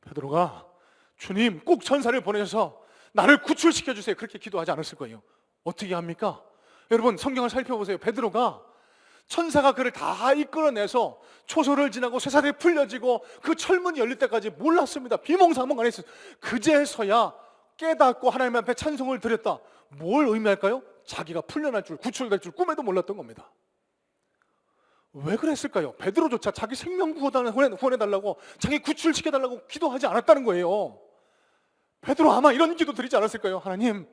Speaker 1: 베드로가 주님, 꼭 천사를 보내셔서 나를 구출시켜 주세요, 그렇게 기도하지 않았을 거예요. 어떻게 합니까? 여러분, 성경을 살펴보세요. 베드로가 천사가 그를 다 이끌어내서 초소를 지나고 쇠사슬이 풀려지고 그 철문이 열릴 때까지 몰랐습니다. 비몽사몽 안에 있어요. 그제서야 깨닫고 하나님 앞에 찬송을 드렸다. 뭘 의미할까요? 자기가 풀려날 줄, 구출될 줄 꿈에도 몰랐던 겁니다. 왜 그랬을까요? 베드로조차 자기 생명 구원해달라고, 자기 구출시켜달라고 기도하지 않았다는 거예요. 베드로 아마 이런 기도 드리지 않았을까요? 하나님,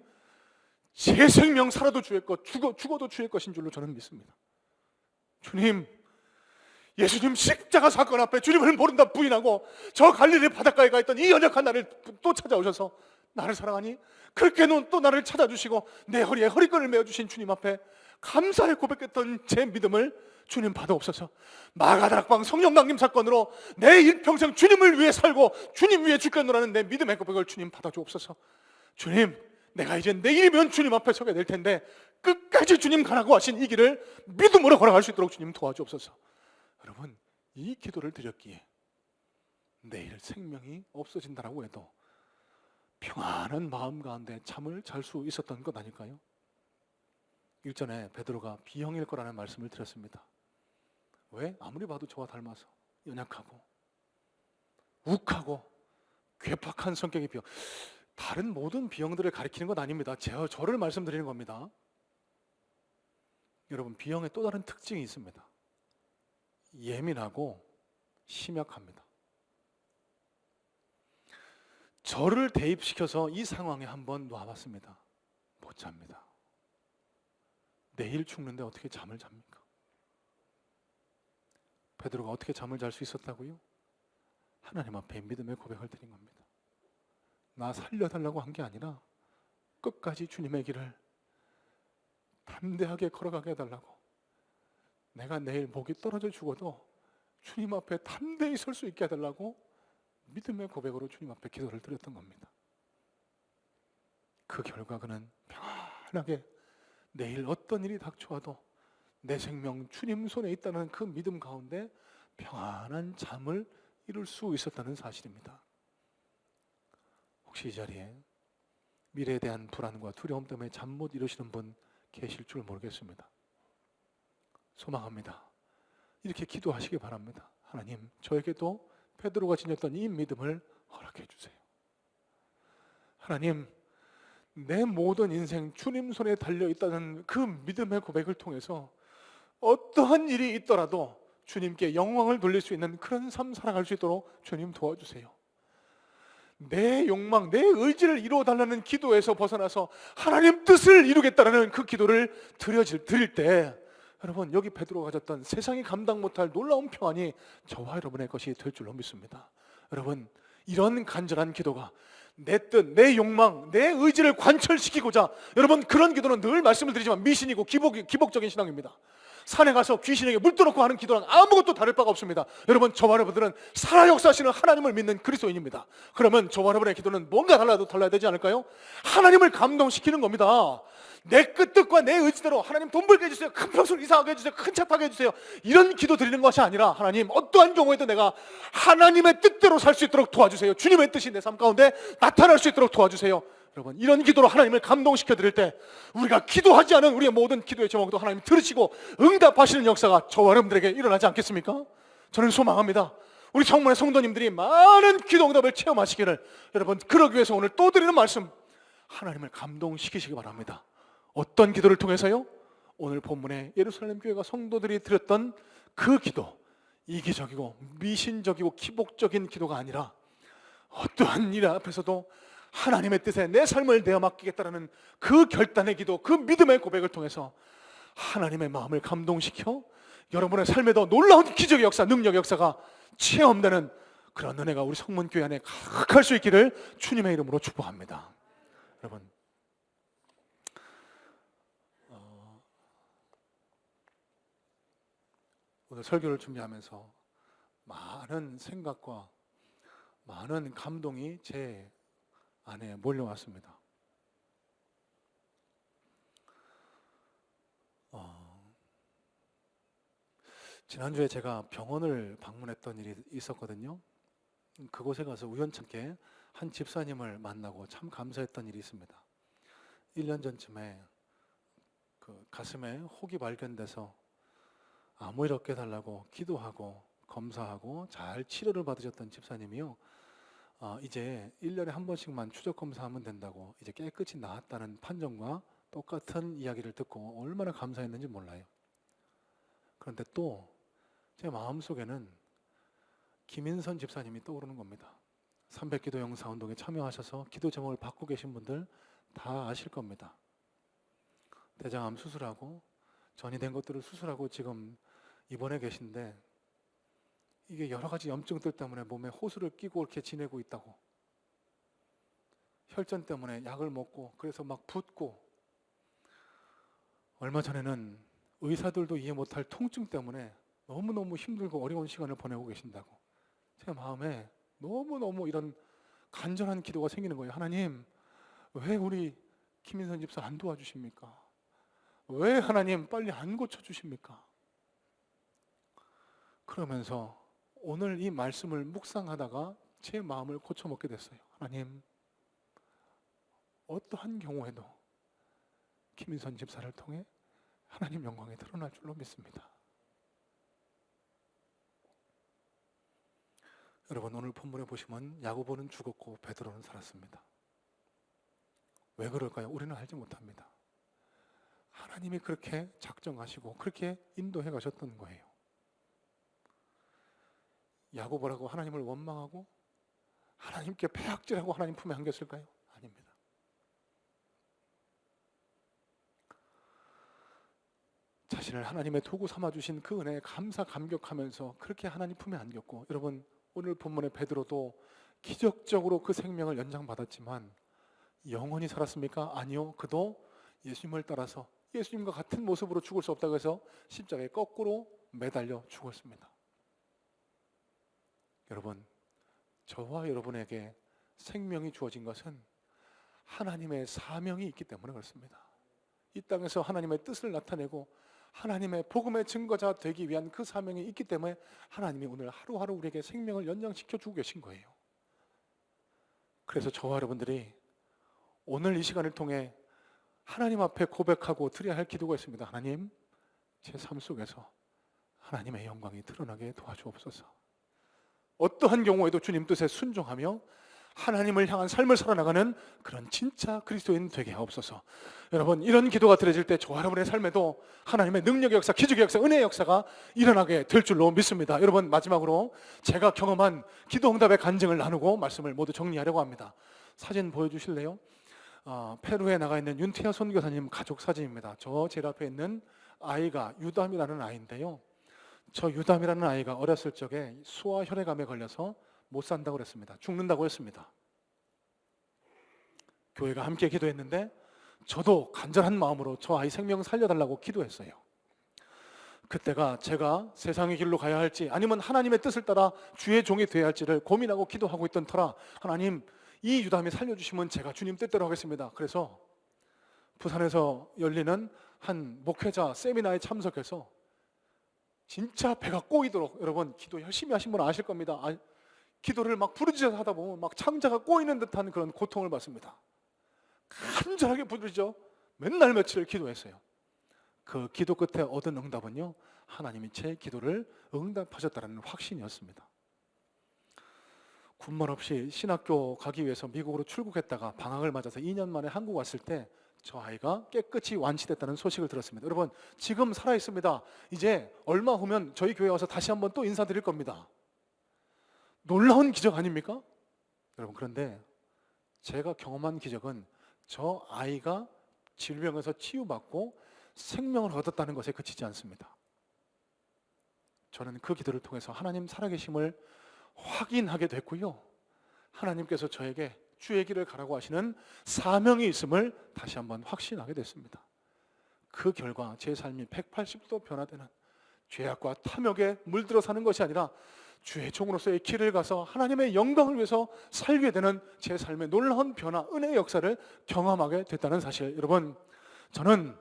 Speaker 1: 제 생명 살아도 주의 것, 죽어도 주의 것인 줄로 저는 믿습니다. 주님, 예수님 십자가 사건 앞에 주님을 모른다 부인하고 저 갈릴리 바닷가에 가 있던 이 연약한 나를 또 찾아오셔서 나를 사랑하니? 그렇게 또 나를 찾아주시고 내 허리에 허리끈을 메어주신 주님 앞에 감사의 고백했던 제 믿음을 주님 받아옵소서. 마가다락방 성령 강림 사건으로 내 일평생 주님을 위해 살고 주님 위해 죽겠노라는 내 믿음의 고백을 주님 받아주옵소서. 주님, 내가 이제 내일이면 주님 앞에 서게 될 텐데 끝까지 주님 가라고 하신 이 길을 믿음으로 걸어갈 수 있도록 주님 도와주옵소서. 여러분, 이 기도를 드렸기에 내일 생명이 없어진다라고 해도 평안한 마음 가운데 잠을 잘 수 있었던 것 아닐까요? 일전에 베드로가 B형일 거라는 말씀을 드렸습니다. 왜? 아무리 봐도 저와 닮아서 연약하고 욱하고 괴팍한 성격의 B형. 다른 모든 B형들을 가리키는 건 아닙니다. 저를 말씀드리는 겁니다. 여러분, B형의 또 다른 특징이 있습니다. 예민하고 심약합니다. 저를 대입시켜서 이 상황에 한번 놔봤습니다. 못 잡니다. 내일 죽는데 어떻게 잠을 잡니까? 베드로가 어떻게 잠을 잘 수 있었다고요? 하나님 앞에 믿음의 고백을 드린 겁니다. 나 살려달라고 한 게 아니라 끝까지 주님의 길을 담대하게 걸어가게 해달라고, 내가 내일 목이 떨어져 죽어도 주님 앞에 담대히 설 수 있게 해달라고 믿음의 고백으로 주님 앞에 기도를 드렸던 겁니다. 그 결과 그는 평안하게 내일 어떤 일이 닥쳐와도 내 생명 주님 손에 있다는 그 믿음 가운데 평안한 잠을 이룰 수 있었다는 사실입니다. 혹시 이 자리에 미래에 대한 불안과 두려움 때문에 잠 못 이루시는 분 계실 줄 모르겠습니다. 소망합니다. 이렇게 기도하시기 바랍니다. 하나님, 저에게도 베드로가 지녔던 이 믿음을 허락해 주세요. 하나님, 내 모든 인생 주님 손에 달려있다는 그 믿음의 고백을 통해서 어떠한 일이 있더라도 주님께 영광을 돌릴 수 있는 그런 삶 살아갈 수 있도록 주님 도와주세요. 내 욕망, 내 의지를 이루어달라는 기도에서 벗어나서 하나님 뜻을 이루겠다는 그 기도를 드릴 때, 여러분, 여기 베드로가 가졌던 세상이 감당 못할 놀라운 평안이 저와 여러분의 것이 될 줄로 믿습니다. 여러분, 이런 간절한 기도가 내 뜻, 내 욕망, 내 의지를 관철시키고자, 여러분, 그런 기도는 늘 말씀을 드리지만 미신이고 기복적인 신앙입니다. 산에 가서 귀신에게 물 떠놓고 하는 기도랑 아무것도 다를 바가 없습니다. 여러분, 저와 여러분들은 살아 역사하시는 하나님을 믿는 그리스도인입니다. 그러면 저와 여러분의 기도는 뭔가 달라야 되지 않을까요? 하나님을 감동시키는 겁니다. 내 뜻과 내 의지대로 하나님 돈 벌게 해주세요, 큰 평수를 이사하게 해주세요, 큰 차 타게 해주세요, 이런 기도 드리는 것이 아니라, 하나님, 어떠한 경우에도 내가 하나님의 뜻대로 살 수 있도록 도와주세요. 주님의 뜻이 내 삶 가운데 나타날 수 있도록 도와주세요. 여러분, 이런 기도로 하나님을 감동시켜 드릴 때 우리가 기도하지 않은 우리의 모든 기도의 제목도 하나님 들으시고 응답하시는 역사가 저와 여러분들에게 일어나지 않겠습니까? 저는 소망합니다. 우리 성문의 성도님들이 많은 기도 응답을 체험하시기를, 여러분, 그러기 위해서 오늘 또 드리는 말씀, 하나님을 감동시키시기 바랍니다. 어떤 기도를 통해서요? 오늘 본문에 예루살렘 교회가 성도들이 드렸던 그 기도, 이기적이고 미신적이고 기복적인 기도가 아니라 어떠한 일 앞에서도 하나님의 뜻에 내 삶을 내어 맡기겠다라는 그 결단의 기도, 그 믿음의 고백을 통해서 하나님의 마음을 감동시켜 여러분의 삶에도 놀라운 기적의 역사, 능력의 역사가 체험되는 그런 은혜가 우리 성문교회 안에 가득할 수 있기를 주님의 이름으로 축복합니다. 여러분, 오늘 설교를 준비하면서 많은 생각과 많은 감동이 제 안에 몰려왔습니다. 지난주에 제가 병원을 방문했던 일이 있었거든요. 그곳에 가서 우연찮게 한 집사님을 만나고 참 감사했던 일이 있습니다. 1년 전쯤에 그 가슴에 혹이 발견돼서 아무 일 없게 해달라고 기도하고 검사하고 잘 치료를 받으셨던 집사님이요, 이제 1년에 한 번씩만 추적 검사하면 된다고, 이제 깨끗이 나았다는 판정과 똑같은 이야기를 듣고 얼마나 감사했는지 몰라요. 그런데 또 제 마음속에는 김인선 집사님이 떠오르는 겁니다. 300기도 영사운동에 참여하셔서 기도 제목을 받고 계신 분들 다 아실 겁니다. 대장암 수술하고 전이 된 것들을 수술하고 지금 입원해 계신데, 이게 여러 가지 염증들 때문에 몸에 호수를 끼고 이렇게 지내고 있다고, 혈전 때문에 약을 먹고 그래서 막 붓고, 얼마 전에는 의사들도 이해 못할 통증 때문에 너무너무 힘들고 어려운 시간을 보내고 계신다고. 제 마음에 너무너무 이런 간절한 기도가 생기는 거예요. 하나님, 왜 우리 김인선 집사 안 도와주십니까? 왜 하나님 빨리 안 고쳐주십니까? 그러면서 오늘 이 말씀을 묵상하다가 제 마음을 고쳐먹게 됐어요. 하나님, 어떠한 경우에도 김인선 집사를 통해 하나님 영광이 드러날 줄로 믿습니다. 여러분, 오늘 본문에 보시면 야고보는 죽었고 베드로는 살았습니다. 왜 그럴까요? 우리는 알지 못합니다. 하나님이 그렇게 작정하시고 그렇게 인도해 가셨던 거예요. 야고보라고 하나님을 원망하고 하나님께 패악질하고 하나님 품에 안겼을까요? 아닙니다. 자신을 하나님의 도구 삼아주신 그 은혜에 감사 감격하면서 그렇게 하나님 품에 안겼고, 여러분, 오늘 본문의 베드로도 기적적으로 그 생명을 연장받았지만 영원히 살았습니까? 아니요. 그도 예수님을 따라서 예수님과 같은 모습으로 죽을 수 없다고 해서 십자가에 거꾸로 매달려 죽었습니다. 여러분, 저와 여러분에게 생명이 주어진 것은 하나님의 사명이 있기 때문에 그렇습니다. 이 땅에서 하나님의 뜻을 나타내고 하나님의 복음의 증거자 되기 위한 그 사명이 있기 때문에 하나님이 오늘 하루하루 우리에게 생명을 연장시켜 주고 계신 거예요. 그래서 저와 여러분들이 오늘 이 시간을 통해 하나님 앞에 고백하고 드려야 할 기도가 있습니다. 하나님, 제 삶 속에서 하나님의 영광이 드러나게 도와주옵소서. 어떠한 경우에도 주님 뜻에 순종하며 하나님을 향한 삶을 살아나가는 그런 진짜 그리스도인 되게 하옵소서. 여러분, 이런 기도가 드려질 때 저와 여러분의 삶에도 하나님의 능력의 역사, 기적의 역사, 은혜의 역사가 일어나게 될 줄로 믿습니다. 여러분, 마지막으로 제가 경험한 기도 응답의 간증을 나누고 말씀을 모두 정리하려고 합니다. 사진 보여주실래요? 페루에 나가 있는 윤태아 선교사님 가족 사진입니다. 저 제일 앞에 있는 아이가 유담이라는 아이인데요, 저 유담이라는 아이가 어렸을 적에 소아 혈액암에 걸려서 못 산다고 그랬습니다. 죽는다고 했습니다. 교회가 함께 기도했는데 저도 간절한 마음으로 저 아이 생명 살려달라고 기도했어요. 그때가 제가 세상의 길로 가야 할지 아니면 하나님의 뜻을 따라 주의 종이 되어야 할지를 고민하고 기도하고 있던 터라, 하나님, 이 유담이 살려주시면 제가 주님 뜻대로 하겠습니다. 그래서 부산에서 열리는 한 목회자 세미나에 참석해서 진짜 배가 꼬이도록, 여러분 기도 열심히 하신 분 아실 겁니다. 기도를 막 부르짖어서 하다 보면 막 창자가 꼬이는 듯한 그런 고통을 받습니다. 간절하게 부르짖어 맨날 며칠을 기도했어요. 그 기도 끝에 얻은 응답은요, 하나님이 제 기도를 응답하셨다는 확신이었습니다. 군말 없이 신학교 가기 위해서 미국으로 출국했다가 방학을 맞아서 2년 만에 한국 왔을 때 저 아이가 깨끗이 완치됐다는 소식을 들었습니다. 여러분, 지금 살아있습니다. 이제 얼마 후면 저희 교회 와서 다시 한번 또 인사드릴 겁니다. 놀라운 기적 아닙니까? 여러분, 그런데 제가 경험한 기적은 저 아이가 질병에서 치유받고 생명을 얻었다는 것에 그치지 않습니다. 저는 그 기도를 통해서 하나님 살아계심을 확인하게 됐고요, 하나님께서 저에게 주의 길을 가라고 하시는 사명이 있음을 다시 한번 확신하게 됐습니다. 그 결과 제 삶이 180도 변화되는, 죄악과 탐욕에 물들어 사는 것이 아니라 주의 종으로서의 길을 가서 하나님의 영광을 위해서 살게 되는 제 삶의 놀라운 변화, 은혜의 역사를 경험하게 됐다는 사실. 여러분, 저는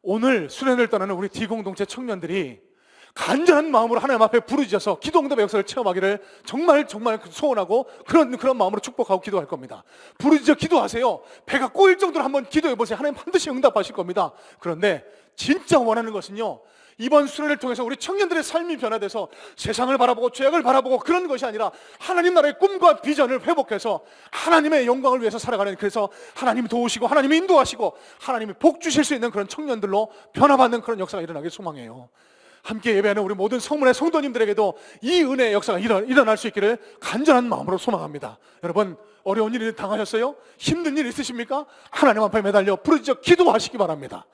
Speaker 1: 오늘 수련을 떠나는 우리 D공동체 청년들이 간절한 마음으로 하나님 앞에 부르짖어서 기도 응답의 역사를 체험하기를 정말 소원하고 그런 마음으로 축복하고 기도할 겁니다. 부르짖어 기도하세요. 배가 꼬일 정도로 한번 기도해 보세요. 하나님 반드시 응답하실 겁니다. 그런데 진짜 원하는 것은요, 이번 수련을 통해서 우리 청년들의 삶이 변화돼서 세상을 바라보고 죄악을 바라보고 그런 것이 아니라 하나님 나라의 꿈과 비전을 회복해서 하나님의 영광을 위해서 살아가는, 그래서 하나님이 도우시고 하나님이 인도하시고 하나님이 복 주실 수 있는 그런 청년들로 변화받는 그런 역사가 일어나길 소망해요. 함께 예배하는 우리 모든 성문의 성도님들에게도 이 은혜의 역사가 일어날 수 있기를 간절한 마음으로 소망합니다. 여러분, 어려운 일이 당하셨어요? 힘든 일 있으십니까? 하나님 앞에 매달려 부르짖어 기도하시기 바랍니다.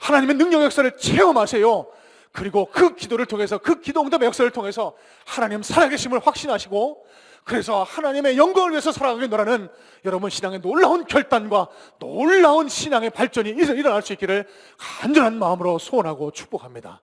Speaker 1: 하나님의 능력 역사를 체험하세요. 그리고 그 기도를 통해서, 그 기도 응답의 역사를 통해서 하나님 살아계심을 확신하시고, 그래서 하나님의 영광을 위해서 살아가게 노라는 여러분 신앙의 놀라운 결단과 놀라운 신앙의 발전이 일어날 수 있기를 간절한 마음으로 소원하고 축복합니다.